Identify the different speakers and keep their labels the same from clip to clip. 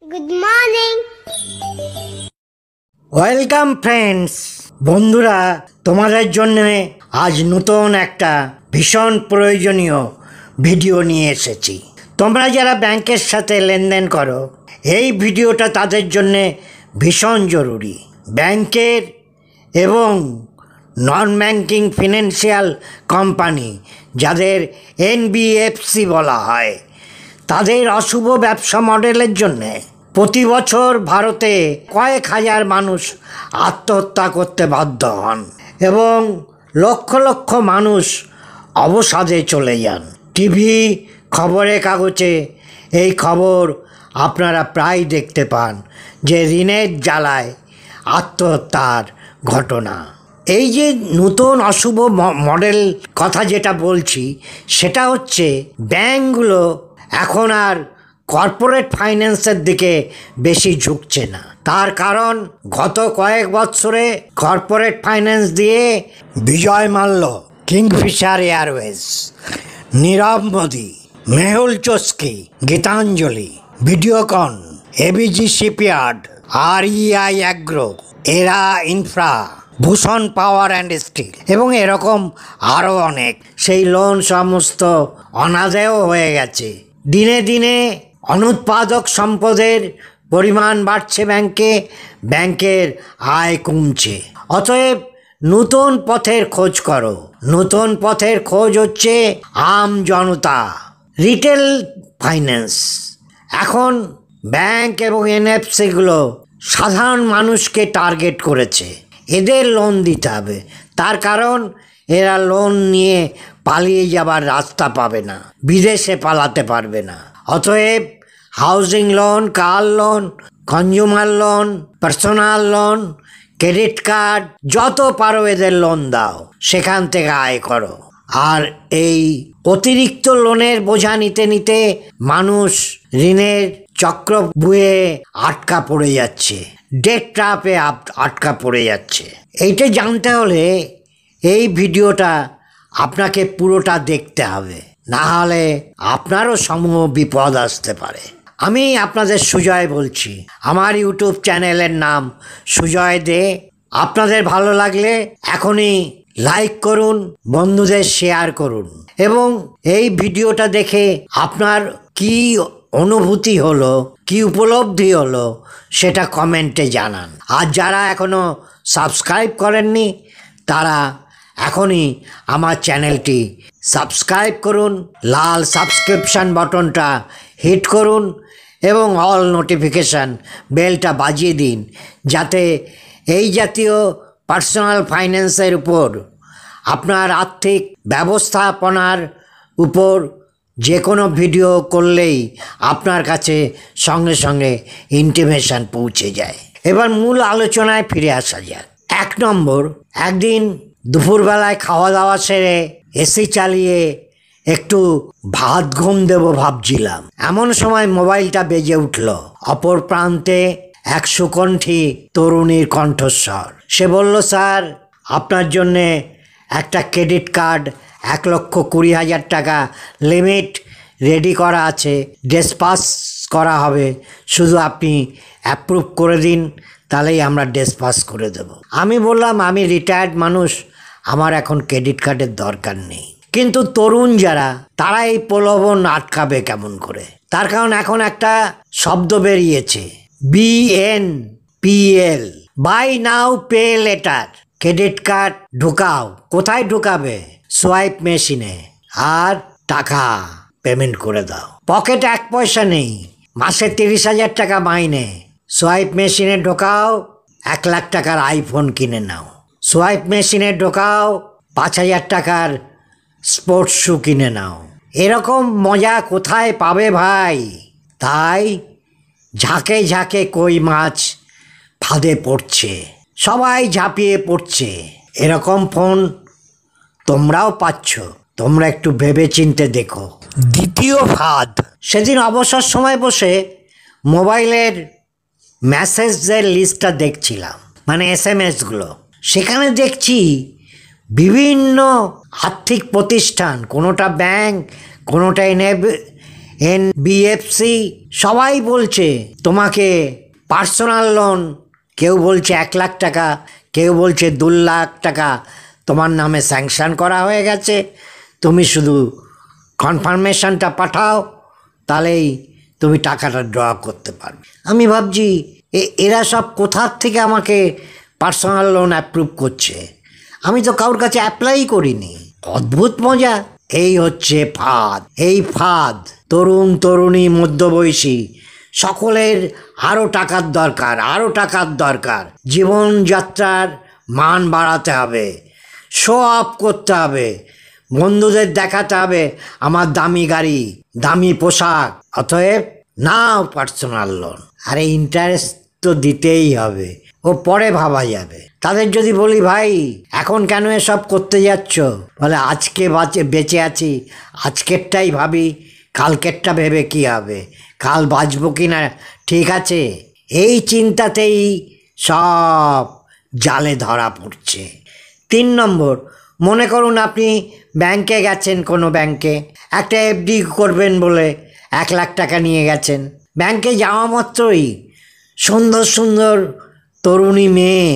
Speaker 1: Good morning.
Speaker 2: Welcome friends. বন্ধুরা, তোমাদের জন্য আজ নতুন একটা ভীষণ প্রয়োজনীয় ভিডিও নিয়ে এসেছি। তোমরা যারা ব্যাংকের সাথে লেনদেন করো, এই ভিডিওটা তাদের জন্য ভীষণ জরুরি। ব্যাংকের এবং নন ব্যাংকিং ফিনান্সিয়াল কোম্পানি, যাদের এনবিএফসি বলা হয়, তাদের অশুভ ব্যবসা মডেলের জন্যে প্রতি বছর ভারতে কয়েক হাজার মানুষ আত্মহত্যা করতে বাধ্য হন এবং লক্ষ লক্ষ মানুষ অবসাদে চলে যান। টিভি, খবরের কাগজে এই খবর আপনারা প্রায় দেখতে পান যে ঋণের জ্বালায় আত্মহত্যার ঘটনা। এই যে নতুন অশুভ মডেল কথা যেটা বলছি, সেটা হচ্ছে ব্যাংকগুলো এখন আর কর্পোরেট ফাইন্যান্সের দিকে বেশি ঝুঁকছে না। তার কারণ গত কয়েক বছরে কর্পোরেট ফাইন্যান্স দিয়ে Vijay Mallya, Kingfisher Airways, Nirav Modi, Mehul Choksi, Gitanjali, Videocon, ABG Shipyard, REI agro, Era Infra, Bhushan Power and Steel এবং এরকম আরও অনেক, সেই লোন সমস্ত অনাদেয় হয়ে গেছে। দিনে দিনে অনুৎপাদক সম্পদের পরিমাণ বাড়ছে, ব্যাংকের আয় কমছে। অতএব নতুন পথের খোঁজ করো। নতুন পথের খোঁজ হচ্ছে আম জনতা, রিটেল ফাইন্যান্স। এখন ব্যাংক এবং এনএফসিগুলো সাধারণ মানুষকে টার্গেট করেছে। এদের লোন দিতে হবে, তার কারণ এরা লোন নিয়ে পালিয়ে যাবার রাস্তা পাবে না, বিদেশে পালাতে পারবে না। অতএব housing loan, car loan, consumer loan, personal loan, credit card, যত পারো এদের লোন দাও, সেখান থেকে আয় করো। আর এই অতিরিক্ত লোনের বোঝা নিতে নিতে মানুষ ঋণের চক্রব্যূহে আটকা পড়ে যাচ্ছে, ডেট ট্র্যাপে আটকা পড়ে যাচ্ছে। এইটা জানতে হলে এই ভিডিওটা আপনাকে পুরোটা দেখতে হবে, না হলে আপনারও সমূহ বিপদ আসতে পারে। আমি আপনাদের সুজয় বলছি। আমার ইউটিউব চ্যানেলের নাম সুজয় দে। আপনাদের ভালো লাগলে এখনই লাইক করুন, বন্ধুদের শেয়ার করুন এবং এই ভিডিওটা দেখে আপনার কি অনুভূতি হলো, কি উপলব্ধি হলো, সেটা কমেন্টে জানান। আর যারা এখনও সাবস্ক্রাইব করেননি, তারা এখনই আমার চ্যানেলটি সাবস্ক্রাইব করুন, লাল সাবস্ক্রিপশান বাটনটা হিট করুন এবং অল নোটিফিকেশান বেলটা বাজিয়ে দিন, যাতে এই জাতীয় পার্সোনাল ফাইন্যান্সের উপর, আপনার আর্থিক ব্যবস্থাপনার উপর যে কোনো ভিডিও করলেই আপনার কাছে সঙ্গে সঙ্গে ইন্টিমেশন পৌঁছে যায়। এবার মূল আলোচনায় ফিরে আসা যাক। 1 নম্বর, একদিন দুপুরবেলায় খাওয়া দাওয়া সেরে এসি চালিয়ে একটু ভাত ঘুম দেব ভাবছিলাম, এমন সময় মোবাইলটা বেজে উঠল। অপর প্রান্তে এক সুকণ্ঠী তরুণীর কণ্ঠস্বর। সে বলল, স্যার, আপনার জন্যে একটা ক্রেডিট কার্ড 1,20,000 টাকা লিমিট রেডি করা আছে, ডিসপাস করা হবে, শুধু আপনি অ্যাপ্রুভ করে দিন, তাহলেই আমরা ডিসপাস করে দেব। আমি বললাম, আমি রিটায়ার্ড মানুষ, আমার এখন ক্রেডিট কার্ডের দরকার নেই। কিন্তু তরুণ যারা, তারা এই প্রলোভন আটকাবে কেমন করে? তার কারণ এখন একটা শব্দ বেরিয়েছে, BNPL, buy now pay later. Credit card ঢুকাও, কোথায় ঢুকাবে? সোয়াইপ মেশিনে, আর টাকা পেমেন্ট করে দাও। পকেটে 1 পয়সা নেই, মাসে 30,000 টাকা মাইনে। সোয়াইপ মেশিনে ঢোকাও, 1 লাখ টাকার আইফোন কিনে নাও। সোয়াইপ মেশিনে ঢোকাও, 5,000 টাকার স্পোর্টস শ্যু কিনে নাও। এরকম মজা কোথায় পাবে ভাই? তাই ঝাঁকে ঝাঁকে কই মাছ ফাঁদে পড়ছে, সবাই ঝাঁপিয়ে পড়ছে। এরকম ফোন তোমরাও পাচ্ছ, তোমরা একটু ভেবে চিনতে দেখো। দ্বিতীয় ফাঁদ, সেদিন অবসর সময় বসে মোবাইলের মেসেজের লিস্টটা দেখছিলাম, মানে SMS-গুলো। সেখানে দেখছি বিভিন্ন আর্থিক প্রতিষ্ঠান, কোনোটা ব্যাংক, কোনোটা এনবিএফসি সবাই বলছে তোমাকে পার্সোনাল লোন, কেউ বলছে 1 লাখ টাকা, কেউ বলছে 2 লাখ টাকা তোমার নামে স্যাংশন করা হয়ে গেছে, তুমি শুধু কনফার্মেশনটা পাঠাও, তাহলেই তুমি টাকাটা ড্র করতে পারবে। আমি ভাবছি এরা সব কোথার থেকে আমাকে পার্সোনাল লোন অ্যাপ্রুভ করছে, আমি তো কারোর কাছে অ্যাপ্লাই করিনি। অদ্ভুত মজা। এই হচ্ছে ফাঁদ। এই ফাঁদ তরুণ তরুণী মধ্যবয়সী সকলের আরও টাকার দরকার, আরও টাকার দরকার। জীবনযাত্রার মান বাড়াতে হবে, শো অফ করতে হবে, বন্ধুদের দেখাতে হবে আমার দামি গাড়ি, দামি পোশাক। অতএব নাও পার্সোনাল লোন। আরে ইন্টারেস্ট তো দিতেই হবে, ও পরে ভাবা যাবে। তাদের যদি বলি ভাই এখন কেন এসব করতে যাচ্ছ, বলে আজকে বেঁচে আছি, আজকেরটাই ভাবি, কালকেরটা ভেবে কি হবে, কাল বাঁচবো কি না ঠিক আছে, এই চিন্তাতেই সব জালে ধরা পড়ছে। 3 নম্বর, মনে করুন আপনি ব্যাংকে গেছেন, কোনো ব্যাংকে একটা এফডি করবেন বলে 1 লাখ টাকা নিয়ে গেছেন। ব্যাংকে যাওয়া মাত্রই সুন্দর সুন্দর তরুণী মেয়ে,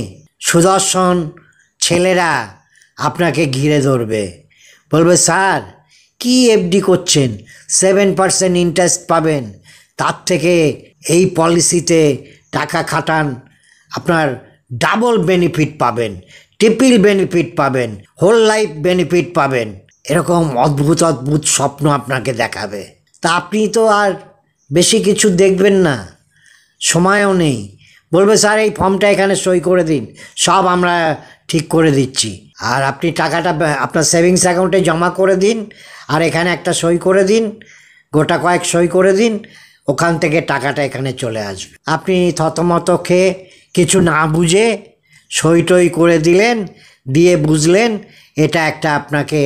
Speaker 2: সুদর্শন ছেলেরা আপনাকে ঘিরে ধরবে, বলবে স্যার কি এফডি করছেন, 7% ইন্টারেস্ট পাবেন, তার থেকে এই পলিসিতে টাকা খাটান, আপনার ডাবল বেনিফিট পাবেন, ট্রিপল বেনিফিট পাবেন, হোল লাইফ বেনিফিট পাবেন। এরকম অদ্ভুত অদ্ভুত স্বপ্ন আপনাকে দেখাবে। তা আপনি তো আর বেশি কিছু দেখবেন না, সময়ও নেই। বলবে স্যার এই ফর্মটা এখানে সই করে দিন, সব আমরা ঠিক করে দিচ্ছি, আর আপনি টাকাটা আপনার সেভিংস অ্যাকাউন্টে জমা করে দিন, আর এখানে একটা সই করে দিন, গোটা কয়েক সই করে দিন, ওখান থেকে টাকাটা এখানে চলে আসবে। আপনি থতমত খেয়ে কিছু না বুঝে সই টই করে দিলেন, দিয়ে বুঝলেন এটা একটা আপনাকে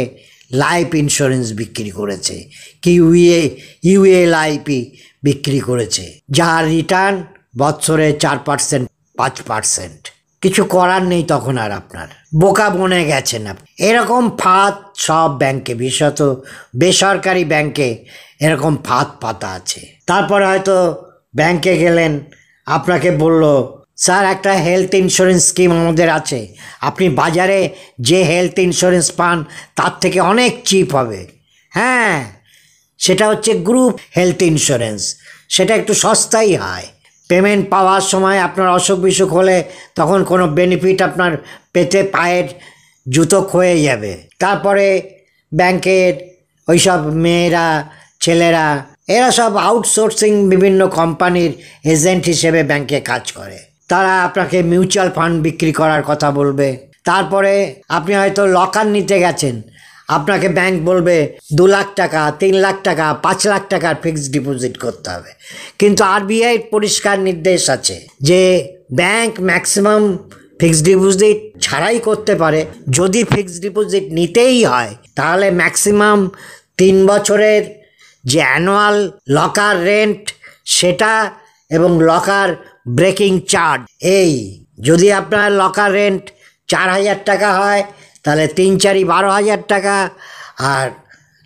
Speaker 2: লাইফ ইন্স্যুরেন্স বিক্রি করেছে, কি ইউএলআইপি বিক্রি করেছে, যার রিটার্ন বছরে 4%, 5%। কিছু করার নেই তখন আর, আপনার বোকা বনে গেছেন আপনি। এরকম ফাঁদ সব ব্যাংকে, বিশেষত বেসরকারি ব্যাংকে এরকম ফাঁদ পাতা আছে। তারপরে হয়তো ব্যাংকে গেলেন, আপনাকে বলল স্যার একটা হেলথ ইন্স্যুরেন্স স্কিম আমাদের আছে, আপনি বাজারে যে হেলথ ইন্স্যুরেন্স পান তার থেকে অনেক চিপ হবে। হ্যাঁ, সেটা হচ্ছে গ্রুপ হেলথ ইন্স্যুরেন্স, সেটা একটু সস্তাই হয়। পেমেন্ট পাওয়ার সময় আপনার অসুখ বিসুখ হলে তখন কোনো বেনিফিট আপনার পেতে পায়ের জুতো ক্ষয়ে যাবে। তারপরে ব্যাংকের ওইসব মেয়েরা, ছেলেরা, এরা সব আউটসোর্সিং বিভিন্ন কোম্পানির এজেন্ট হিসেবে ব্যাংকে কাজ করে। তারা আপনাকে মিউচুয়াল ফান্ড বিক্রি করার কথা বলবে। তারপরে আপনি হয়তো লকার নিতে গেছেন, আপনাকে ব্যাংক বলবে 2 লাখ টাকা, 3 লাখ টাকা, 5 লাখ টাকার ফিক্সড ডিপোজিট করতে হবে। কিন্তু আরবিআই পরিষ্কার নির্দেশ আছে যে ব্যাংক ম্যাক্সিমাম ফিক্সড ডিপোজিট ছাড়াই করতে পারে। যদি ফিক্সড ডিপোজিট নিতেই হয় তাহলে ম্যাক্সিমাম 3 বছরের যে অ্যানুয়াল লকার রেন্ট সেটা এবং লকার ব্রেকিং চার্জ, এই যদি আপনার লকার রেন্ট 4,000 টাকা হয় তাহলে 3 4 12,000 টাকা, আর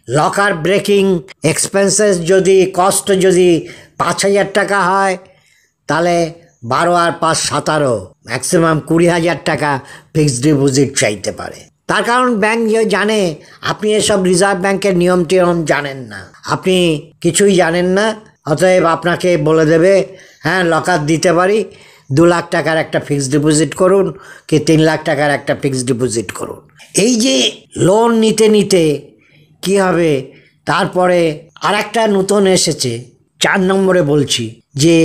Speaker 2: লকার ব্রেকিং এক্সপেন্সেস যদি কস্ট যদি 5,000 টাকা হয় তাহলে 12 আর 5 17, ম্যাক্সিমাম 20,000 টাকা ফিক্সড ডিপোজিট চাইতে পারে। তার কারণ ব্যাংক জানে আপনি এসব রিজার্ভ ব্যাংকের নিয়ম টিয়ম জানেন না, আপনি কিছুই জানেন না। অতএব আপনাকে বলে দেবে হ্যাঁ লকার দিতে পারি, 2 লাখ টাকার একটা ফিক্সড ডিপোজিট করুন কি 3 লাখ টাকার একটা ফিক্সড ডিপোজিট করুন। এই যে লোন নিতে নিতে কী হবে, তারপরে আর একটা নতুন এসেছে 4 নম্বরে বলছি, যে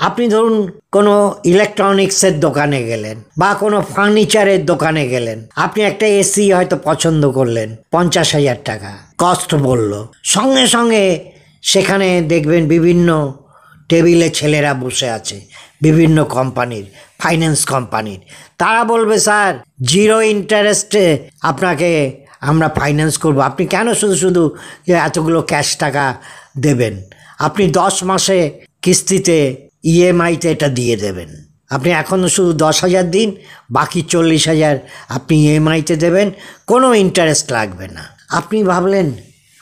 Speaker 2: আপনি ধরুন কোনো ইলেকট্রনিক্সের দোকানে গেলেন বা কোনো ফার্নিচারের দোকানে গেলেন, আপনি একটা এসি হয়তো পছন্দ করলেন, 50,000 টাকা কস্ট বলল, সঙ্গে সঙ্গে সেখানে দেখবেন বিভিন্ন টেবিলে ছেলেরা বসে আছে বিভিন্ন কোম্পানির, ফাইন্যান্স কোম্পানির। তারা বলবে স্যার 0 ইন্টারেস্টে আপনাকে আমরা ফাইন্যান্স করব, আপনি কেন শুধু শুধু এতগুলো ক্যাশ টাকা দেবেন, আপনি 10 মাসে কিস্তিতে ইএমআইতে এটা দিয়ে দেবেন, আপনি এখনও শুধু 10,000 দিন, বাকি 40,000 আপনি ইএমআইতে দেবেন, কোনো ইন্টারেস্ট লাগবে না। আপনি ভাবলেন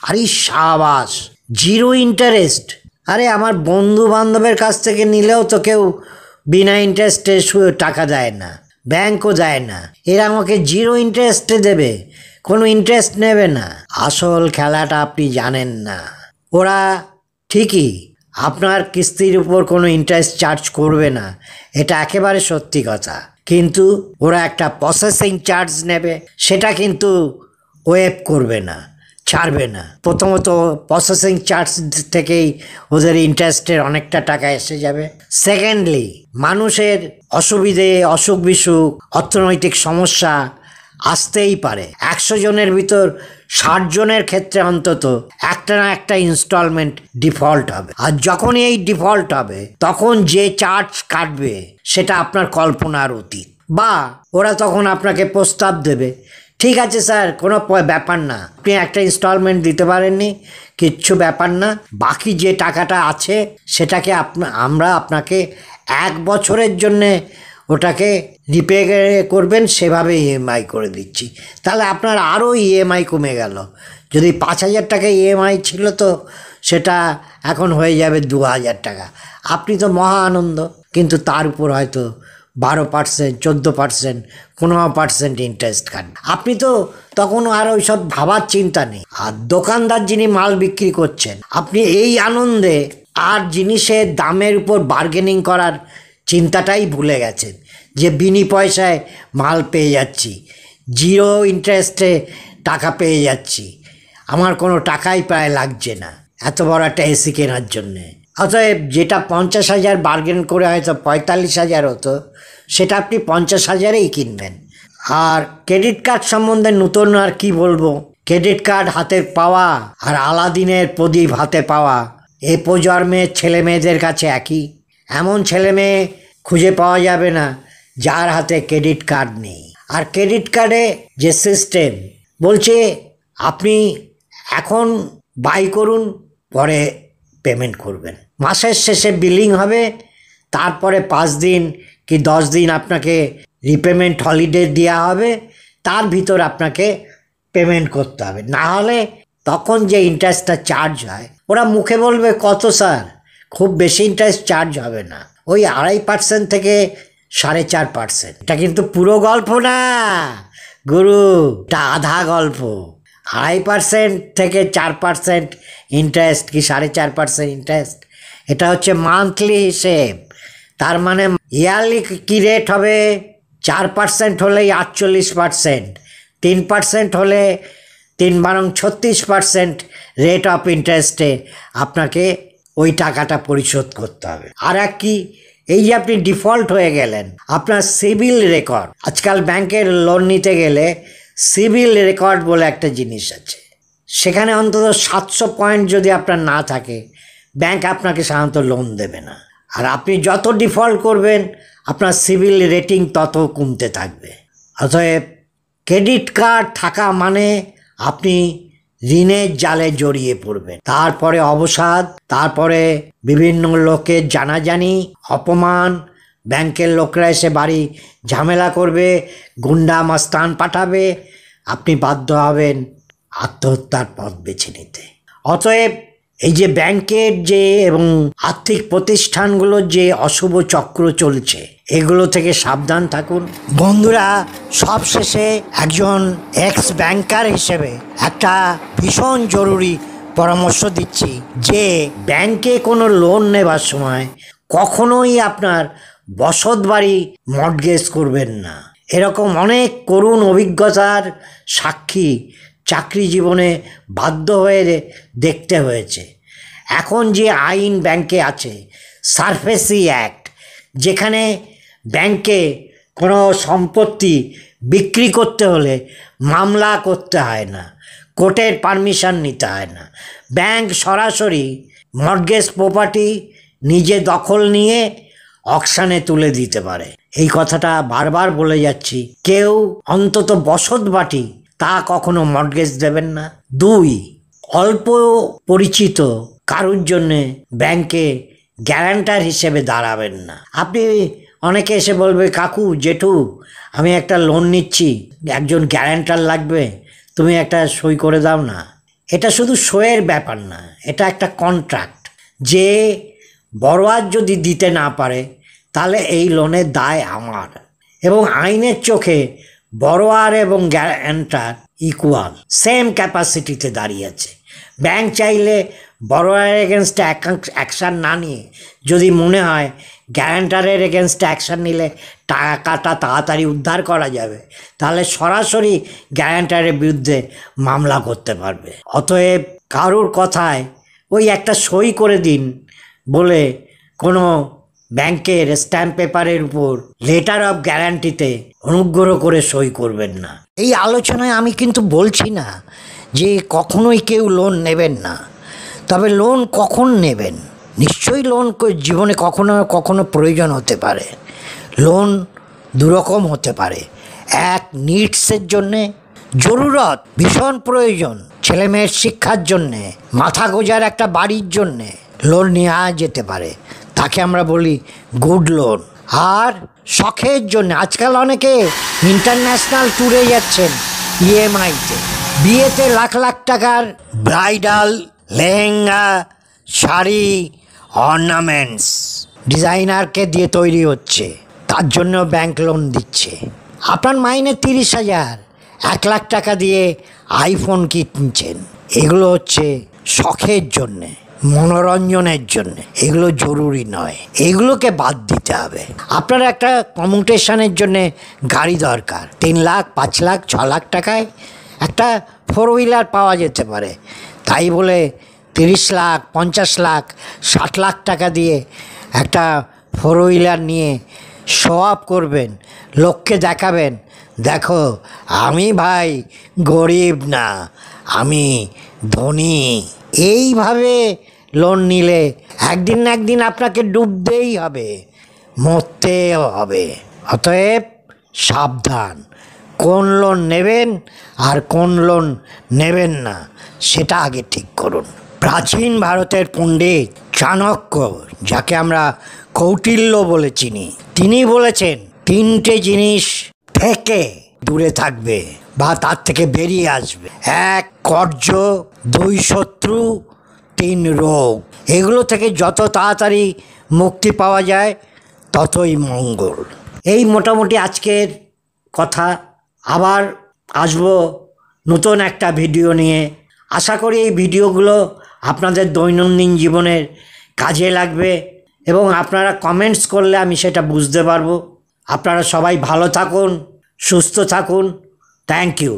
Speaker 2: আরে সাবাস, জিরো ইন্টারেস্ট? আরে আমার বন্ধু বান্ধবের কাছ থেকে নিলেও তো কেউ বিনা ইন্টারেস্টে টাকা দেয় না, ব্যাংকও দেয় না। এরা আমাকে জিরো ইন্টারেস্টে দেবে, কোনো ইন্টারেস্ট নেবে না। আসল খেলাটা আপনি জানেন না। ওরা ঠিকই আপনার কিস্তির উপর কোনো ইন্টারেস্ট চার্জ করবে না, এটা একেবারে সত্যি কথা, কিন্তু ওরা একটা প্রসেসিং চার্জ নেবে, সেটা কিন্তু ওয়েভ করবে না, ছাড়বে না। প্রথমত প্রসেসিং চার্জ থেকেই ওদের ইন্টারেস্টের অনেকটা টাকা এসে যাবে। সেকেন্ডলি, মানুষের অসুবিধে, অসুখ বিসুখ, অর্থনৈতিক সমস্যা আসতেই পারে। 100 জনের ভিতর 60 জনের ক্ষেত্রে অন্তত একটা না একটা ইনস্টলমেন্ট ডিফল্ট হবে। আর যখন এই ডিফল্ট হবে তখন যে চার্জ কাটবে সেটা আপনার কল্পনার অতীত। বা ওরা তখন আপনাকে প্রস্তাব দেবে, ঠিক আছে স্যার, কোনো ব্যাপার না, আপনি একটা ইনস্টলমেন্ট দিতে পারেননি, কিচ্ছু ব্যাপার না, বাকি যে টাকাটা আছে সেটাকে আমরা আপনাকে 1 বছরের জন্যে ওটাকে রিপে করবেন, সেভাবে ইএমআই করে দিচ্ছি। তাহলে আপনার আরও ইএমআই কমে গেল। যদি 5,000 টাকা ইএমআই ছিল তো সেটা এখন হয়ে যাবে 2,000 টাকা। আপনি তো মহা আনন্দ, কিন্তু তার উপর হয়তো 12%, 14%, 15% ইন্টারেস্ট কাটবে। আপনি তো তখন আর ওই সব ভাবার চিন্তা নেই। আর দোকানদার যিনি মাল বিক্রি করছেন, আপনি এই আনন্দে আর জিনিসের দামের উপর বার্গেনিং করার চিন্তাটাই ভুলে গেছেন, যে বিনি পয়সায় মাল পেয়ে যাচ্ছি, জিরো ইন্টারেস্টে টাকা পেয়ে যাচ্ছি, আমার কোনো টাকাই প্রায় লাগছে না এত বড় একটা এসি কেনার জন্যে। অতএব যেটা 50,000 বার্গেন করে হয়তো 45,000 হতো, সেটা আপনি 50,000-এই কিনবেন। আর ক্রেডিট কার্ড সম্বন্ধে নতুন আর কি বলবো, ক্রেডিট কার্ড হাতে পাওয়া আর আলাদিনের প্রদীপ হাতে পাওয়া এ প্রজন্মের ছেলে মেয়েদের কাছে একই। এমন ছেলে মেয়ে খুঁজে পাওয়া যাবে না যার হাতে ক্রেডিট কার্ড নেই। আর ক্রেডিট কার্ডে যে সিস্টেম বলছে, আপনি এখন বাই করুন, পরে পেমেন্ট করবেন, মাসের শেষে বিলিং হবে, তারপরে 5 দিন কি 10 দিন আপনাকে রিপেমেন্ট হলিডে দেওয়া হবে, তার ভিতর আপনাকে পেমেন্ট করতে হবে। না হলে তখন যে ইন্টারেস্টটা চার্জ হয়, ওরা মুখে বলবে কত স্যার, খুব বেশি ইন্টারেস্ট চার্জ হবে না, ওই 2.5% থেকে 4.5%। এটা কিন্তু পুরো গল্প না গুরু, এটা আধা গল্প। 2.5% থেকে 4% ইন্টারেস্ট কি 4.5% ইন্টারেস্ট, এটা হচ্ছে মান্থলি হিসেব। তার মানে ইয়ারলি কি রেট হবে? 4% হলেই 48%, 3% হলে 3×36% রেট অফ ইন্টারেস্টে আপনাকে ওই টাকাটা পরিশোধ করতে হবে। আর এক কি, এই যে আপনি ডিফল্ট হয়ে গেলেন, আপনার সিভিল রেকর্ড, আজকাল ব্যাংকের লোন নিতে গেলে সিভিল রেকর্ড বলে একটা জিনিস আছে, সেখানে অন্তত 700 পয়েন্ট যদি আপনার না থাকে, ব্যাংক আপনাকে সাধারণত লোন দেবে না। আর আপনি যত ডিফল্ট করবেন, আপনার সিভিল রেটিং তত কমতে থাকবে। অতএব ক্রেডিট কার্ড থাকা মানে আপনি ঋণের জালে জড়িয়ে পড়বেন, তারপরে অবসাদ, তারপরে বিভিন্ন লোকের জানাজানি, অপমান, ব্যাংকের লোকরা এসে বাড়ি ঝামেলা করবে, গুন্ডা মাস্তান পাঠাবে, আপনি বাধ্য হবেন আত্মহত্যার পথ বেছে নিতে। অতএব এই যে ব্যাংকের যে এবং আর্থিক প্রতিষ্ঠানগুলোর যে অশুভ চক্র চলছে, এগুলো থেকে সাবধান থাকুন বন্ধুরা। সবশেষে একজন এক্স ব্যাংকার হিসেবে একটা ভীষণ জরুরি পরামর্শ দিচ্ছি, যে ব্যাংকে কোনো লোন নেবার সময় কখনোই আপনার বসত বাড়ি মর্টগেজ করবেন না। এরকম অনেক করুণ অভিজ্ঞতার সাক্ষী চাকরি জীবনে বাধ্য হয়ে দেখতে হয়েছে। এখন যে আইন ব্যাংকে আছে, সারফেসি অ্যাক্ট, যেখানে ব্যাংকে কোনো সম্পত্তি বিক্রি করতে হলে মামলা করতে হয় না, কোর্টের পারমিশন নিতে হয় না, ব্যাংক সরাসরি মর্টগেজ প্রপার্টি নিজে দখল নিয়ে অকশানে তুলে দিতে পারে। এই কথাটা বারবার বলে যাচ্ছি, কেউ অন্তত বসত বাটি তা কখনো মর্টগেজ দেবেন না। 2, অল্প পরিচিত কারুর জন্যে ব্যাংকে গ্যারান্টার হিসেবে দাঁড়াবেন না। আপনি অনেকে এসে বলবে, কাকু, জেঠু, আমি একটা লোন নিচ্ছি, একজন গ্যারান্টার লাগবে, তুমি একটা সই করে দাও না। এটা শুধু শোয়ের ব্যাপার না, এটা একটা কন্ট্রাক্ট যে বড়োয়ার যদি দিতে না পারে তাহলে এই লোনের দায় আমার। এবং আইনের চোখে বড়োয়ার এবং গ্যারান্টার ইকুয়াল, সেম ক্যাপাসিটিতে দাঁড়িয়েছে। ব্যাংক চাইলে বড়োয়ার এগেনস্টে অ্যাকশান না নিয়ে যদি মনে হয় গ্যারান্টারের এগেনস্টে অ্যাকশান নিলে টাকাটা তাড়াতাড়ি উদ্ধার করা যাবে, তাহলে সরাসরি গ্যারান্টারের বিরুদ্ধে মামলা করতে পারবে। অতএব কারুর কথায় ওই একটা সই করে দিন বলে কোনো ব্যাংকের স্ট্যাম্প পেপারের উপর লেটার অফ গ্যারান্টিতে অনুগ্রহ করে সই করবেন না। এই আলোচনায় আমি কিন্তু বলছি না যে কখনোই কেউ লোন নেবেন না, তবে লোন কখন নেবেন, নিশ্চয়ই লোন জীবনে কখনো কখনো প্রয়োজন হতে পারে। লোন দুরকম হতে পারে, এক নিডসের জন্যে, জরুরত ভীষণ প্রয়োজন, ছেলে মেয়ের শিক্ষার জন্যে, মাথা গোজার একটা বাড়ির জন্যে লোন নেওয়া যেতে পারে, তাকে আমরা বলি গুড লোন। আর শখের জন্য আজকাল অনেকে ইন্টারন্যাশনাল ট্যুরে যাচ্ছেন ইএমআইতে, বিয়েতে লাখ লাখ টাকার ব্রাইডাল লেহেঙ্গা, শাড়ি, অর্নামেন্টস ডিজাইনারকে দিয়ে তৈরি হচ্ছে, তার জন্য ব্যাংক লোন দিচ্ছে। আপনার মাইনে 30,000, 1 লাখ টাকা দিয়ে আইফোন কিনছেন, এগুলো হচ্ছে শখের জন্যে, মনোরঞ্জনের জন্যে, এগুলো জরুরি নয়, এগুলোকে বাদ দিতে হবে। আপনার একটা কমিউটেশনের জন্যে গাড়ি দরকার, 3 লাখ, 5 লাখ, 6 লাখ টাকায় একটা 4 হুইলার পাওয়া যেতে পারে, তাই বলে 30 লাখ, 50 লাখ, 60 লাখ টাকা দিয়ে একটা 4 হুইলার নিয়ে শো অফ করবেন, লোককে দেখাবেন, দেখো আমি ভাই গরিব না, আমি ধনী। এইভাবে লোন নিলে একদিন না একদিন আপনাকে ডুবতেই হবে, মরতেও হবে। অতএব সাবধান, কোন লোন নেবেন আর কোন লোন নেবেন না সেটা আগে ঠিক করুন। প্রাচীন ভারতের পণ্ডিত চাণক্য, যাকে আমরা কৌটিল্য বলে চিনি, তিনি বলেছেন 3টে জিনিস থেকে দূরে থাকবে বা তার থেকে বেরিয়ে আসবে। 1 কর্জ, 2 শত্রু, 3 রোগ। এগুলো থেকে যত তাড়াতাড়ি মুক্তি পাওয়া যায় ততই মঙ্গল। এই মোটামুটি আজকের কথা। আবার আসবো নতুন একটা ভিডিও নিয়ে। আশা করি এই ভিডিওগুলো আপনাদের দৈনন্দিন জীবনের কাজে লাগবে এবং আপনারা কমেন্টস করলে আমি সেটা বুঝতে পারবো। আপনারা সবাই ভালো থাকুন, সুস্থ থাকুন। Thank you.